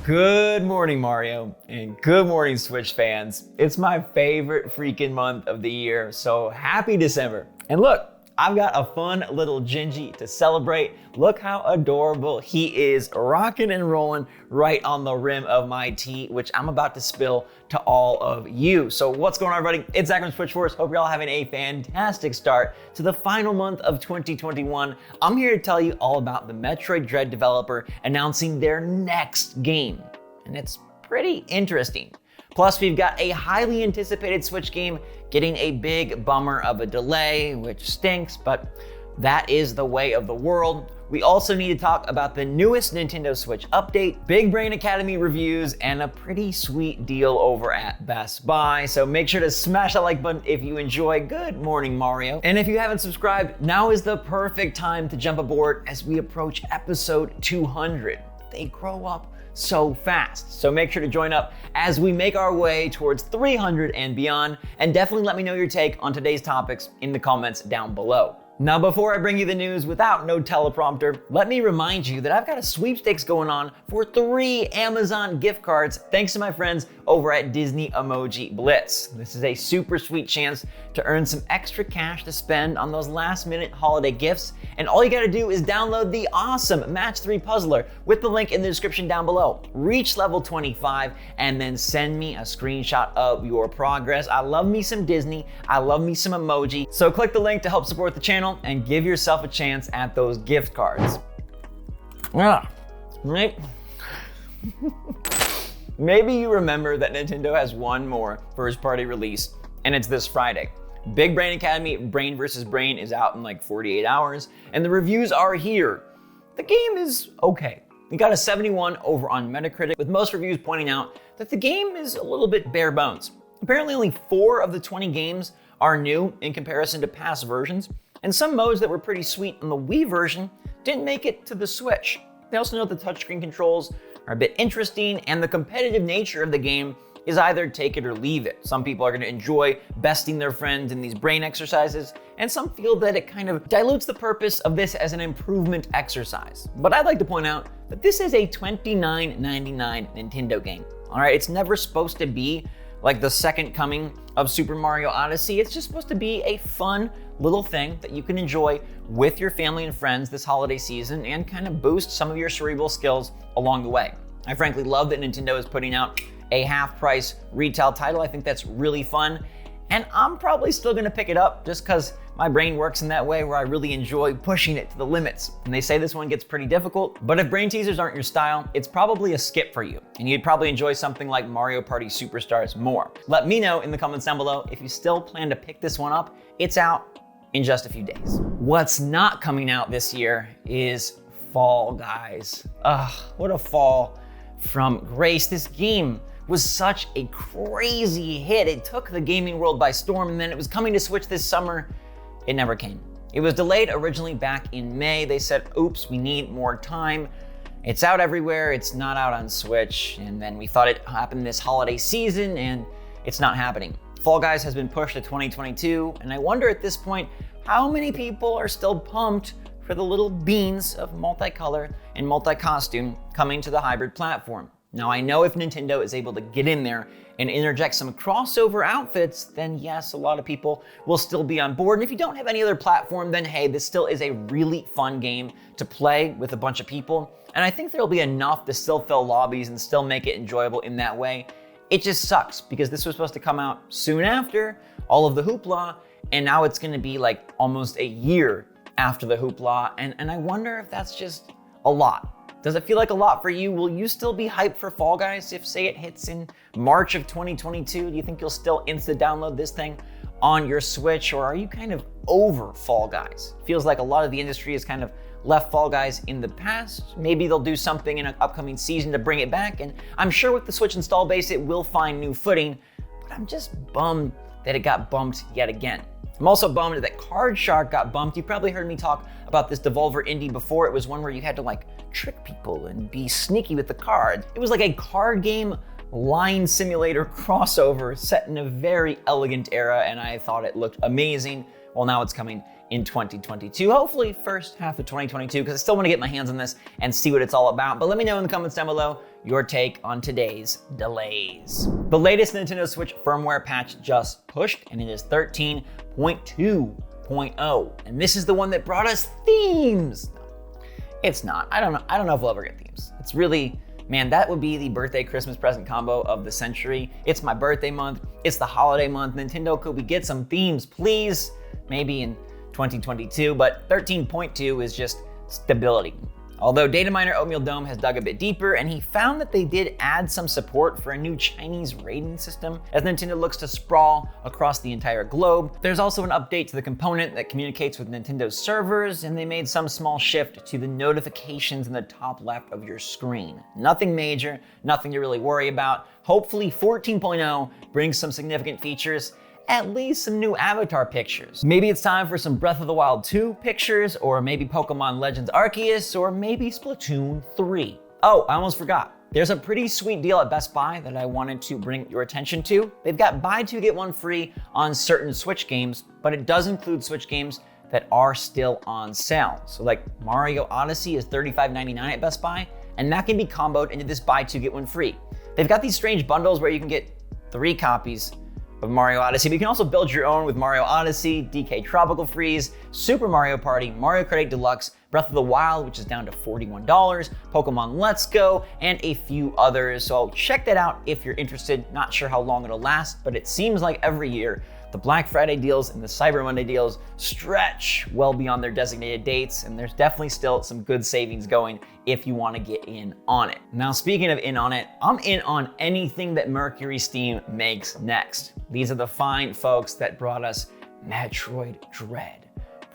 Good morning, Mario, and good morning, Switch fans. It's my favorite freaking month of the year, so happy December. And look, I've got a fun little Gingy to celebrate. Look how adorable he is, rocking and rolling right on the rim of my tea, which I'm about to spill to all of you. So what's going on, everybody? It's Zach from SwitchForce. Hope you're all having a fantastic start to the final month of 2021. I'm here to tell you all about the Metroid Dread developer announcing their next game, and it's pretty interesting. Plus, we've got a highly anticipated Switch game getting a big bummer of a delay, which stinks, but that is the way of the world. We also need to talk about the newest Nintendo Switch update, Big Brain Academy reviews, and a pretty sweet deal over at Best Buy. So make sure to smash that like button if you enjoy Good Morning Mario. And if you haven't subscribed, now is the perfect time to jump aboard as we approach episode 200. They grow up so fast. So make sure to join up as we make our way towards 300 and beyond. And definitely let me know your take on today's topics in the comments down below. Now, before I bring you the news without no teleprompter, let me remind you that I've got a sweepstakes going on for 3 Amazon gift cards thanks to my friends over at Disney Emoji BLITZ. This is a super sweet chance to earn some extra cash to spend on those last minute holiday gifts. And all you gotta do is download the awesome Match 3 Puzzler with the link in the description down below. Reach level 25 and then send me a screenshot of your progress. I love me some Disney, I love me some emoji. So click the link to help support the channel and give yourself a chance at those gift cards. Right? Maybe you remember that Nintendo has one more first-party release, and it's this Friday. Big Brain Academy Brain vs. Brain is out in like 48 hours, and the reviews are here. The game is okay. We got a 71 over on Metacritic, with most reviews pointing out that the game is a little bit bare bones. Apparently only 4 of the 20 games are new in comparison to past versions, and some modes that were pretty sweet on the Wii version didn't make it to the Switch. They also note the touchscreen controls are a bit interesting, and the competitive nature of the game is either take it or leave it. Some people are going to enjoy besting their friends in these brain exercises, and some feel that it kind of dilutes the purpose of this as an improvement exercise. But I'd like to point out that this is a $29.99 Nintendo game. All right, it's never supposed to be like the second coming of Super Mario Odyssey. It's just supposed to be a fun little thing that you can enjoy with your family and friends this holiday season and kind of boost some of your cerebral skills along the way. I frankly love that Nintendo is putting out a half-price retail title. I think that's really fun. And I'm probably still gonna pick it up just because my brain works in that way where I really enjoy pushing it to the limits. And they say this one gets pretty difficult, but if brain teasers aren't your style, it's probably a skip for you. And you'd probably enjoy something like Mario Party Superstars more. Let me know in the comments down below if you still plan to pick this one up. It's out in just a few days. What's not coming out this year is Fall Guys. What a fall from grace. This game was such a crazy hit. It took the gaming world by storm, and then it was coming to Switch this summer. It never came. It was delayed originally back in May. They said, oops, we need more time. It's out everywhere, it's not out on Switch. And then we thought it happened this holiday season, and it's not happening. Fall Guys has been pushed to 2022, and I wonder at this point, how many people are still pumped for the little beans of multicolor and multi-costume coming to the hybrid platform. Now, I know if Nintendo is able to get in there and interject some crossover outfits, then yes, a lot of people will still be on board. And if you don't have any other platform, then hey, this still is a really fun game to play with a bunch of people. And I think there'll be enough to still fill lobbies and still make it enjoyable in that way. It just sucks because this was supposed to come out soon after all of the hoopla, and now it's gonna be like almost a year after the hoopla. And I wonder if that's just a lot. Does it feel like a lot for you? Will you still be hyped for Fall Guys if, say, it hits in March of 2022? Do you think you'll still insta-download this thing on your Switch, or are you kind of over Fall Guys? Feels like a lot of the industry has kind of left Fall Guys in the past. Maybe they'll do something in an upcoming season to bring it back, and I'm sure with the Switch install base, it will find new footing, but I'm just bummed that it got bumped yet again. I'm also bummed that Card Shark got bumped. You probably heard me talk about this Devolver indie before. It was one where you had to like trick people and be sneaky with the cards. It was like a card game line simulator crossover set in a very elegant era, and I thought it looked amazing. Well, now it's coming in 2022, hopefully first half of 2022, because I still want to get my hands on this and see what it's all about. But let me know in the comments down below your take on today's delays. The latest Nintendo Switch firmware patch just pushed, and it is 13.2.0. And this is the one that brought us themes. No, it's not. I don't know if we'll ever get themes. It's really, man, that would be the birthday Christmas present combo of the century. It's my birthday month, it's the holiday month. Nintendo, could we get some themes, please? Maybe in 2022, but 13.2 is just stability. Although data miner Oatmeal Dome has dug a bit deeper, and he found that they did add some support for a new Chinese rating system as Nintendo looks to sprawl across the entire globe. There's also an update to the component that communicates with Nintendo's servers, and they made some small shift to the notifications in the top left of your screen. Nothing major, nothing to really worry about. Hopefully 14.0 brings some significant features, at least some new avatar pictures. Maybe it's time for some Breath of the Wild 2 pictures, or maybe Pokemon Legends Arceus, or maybe Splatoon 3. Oh, I almost forgot. There's a pretty sweet deal at Best Buy that I wanted to bring your attention to. They've got buy two, get one free on certain Switch games, but it does include Switch games that are still on sale. So like Mario Odyssey is $35.99 at Best Buy, and that can be comboed into this buy two, get one free. They've got these strange bundles where you can get 3 copies of Mario Odyssey, but you can also build your own with Mario Odyssey, DK Tropical Freeze, Super Mario Party, Mario Kart 8 Deluxe, Breath of the Wild, which is down to $41, Pokemon Let's Go, and a few others. So check that out if you're interested. Not sure how long it'll last, but it seems like every year the Black Friday deals and the Cyber Monday deals stretch well beyond their designated dates, and there's definitely still some good savings going if you want to get in on it. Now, speaking of in on it, I'm in on anything that MercurySteam makes next. These are the fine folks that brought us Metroid Dread.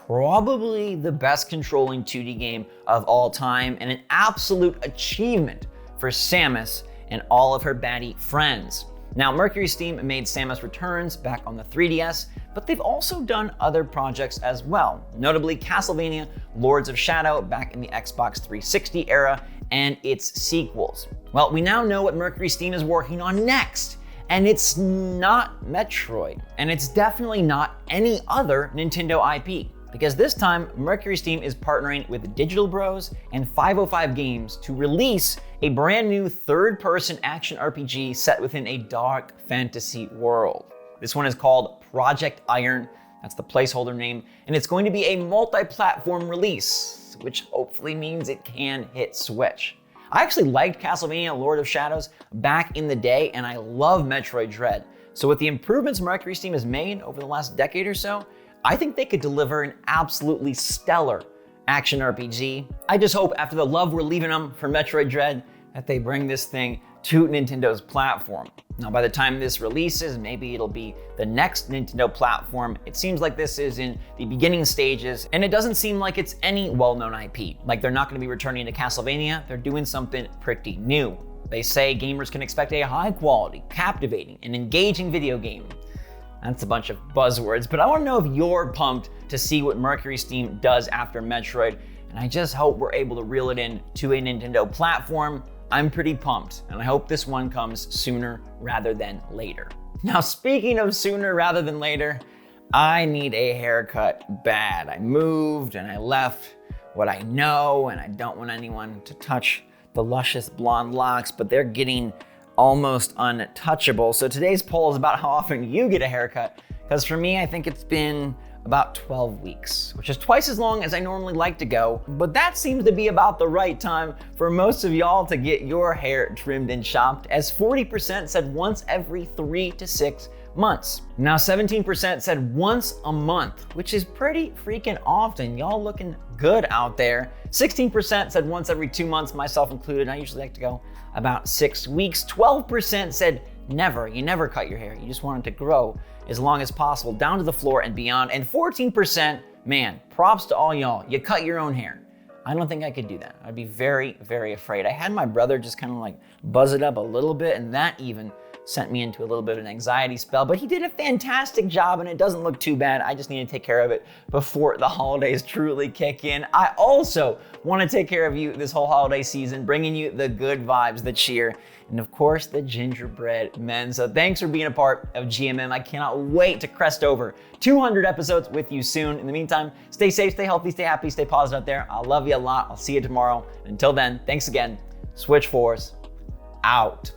Probably the best controlling 2D game of all time, and an absolute achievement for Samus and all of her baddie friends. Now, MercurySteam made Samus Returns back on the 3DS, but they've also done other projects as well, notably Castlevania Lords of Shadow back in the Xbox 360 era and its sequels. Well, we now know what MercurySteam is working on next, and it's not Metroid, and it's definitely not any other Nintendo IP. Because this time, MercurySteam is partnering with Digital Bros and 505 Games to release a brand new third-person action RPG set within a dark fantasy world. This one is called Project Iron, that's the placeholder name, and it's going to be a multi-platform release, which hopefully means it can hit Switch. I actually liked Castlevania Lord of Shadows back in the day, and I love Metroid Dread. So with the improvements MercurySteam has made over the last decade or so, I think they could deliver an absolutely stellar action RPG. I just hope after the love we're leaving them for Metroid Dread that they bring this thing to Nintendo's platform. Now, by the time this releases, maybe it'll be the next Nintendo platform. It seems like this is in the beginning stages, and it doesn't seem like it's any well-known IP. Like they're not gonna be returning to Castlevania, they're doing something pretty new. They say gamers can expect a high quality, captivating, and engaging video game. That's a bunch of buzzwords, but I want to know if you're pumped to see what MercurySteam does after Metroid, and I just hope we're able to reel it in to a Nintendo platform. I'm pretty pumped, and I hope this one comes sooner rather than later. Now, speaking of sooner rather than later, I need a haircut bad. I moved and I left what I know, and I don't want anyone to touch the luscious blonde locks, but they're getting almost untouchable. So today's poll is about how often you get a haircut, because for me, I think it's been about 12 weeks, which is twice as long as I normally like to go, but that seems to be about the right time for most of y'all to get your hair trimmed and chopped, as 40% said once every 3 to 6 months. Now 17% said once a month, which is pretty freaking often. Y'all looking good out there. 16% said once every 2 months, myself included. I usually like to go about 6 weeks. 12% said never. You never cut your hair. You just want it to grow as long as possible, down to the floor and beyond. And 14%, man, props to all y'all. You cut your own hair. I don't think I could do that. I'd be very, very afraid. I had my brother just kind of like buzz it up a little bit, and that even sent me into a little bit of an anxiety spell, but he did a fantastic job and it doesn't look too bad. I just need to take care of it before the holidays truly kick in. I also want to take care of you this whole holiday season, bringing you the good vibes, the cheer, and of course the gingerbread men. So thanks for being a part of GMM. I cannot wait to crest over 200 episodes with you soon. In the meantime, stay safe, stay healthy, stay happy, stay positive out there. I love you a lot. I'll see you tomorrow. Until then, thanks again. SwitchForce out.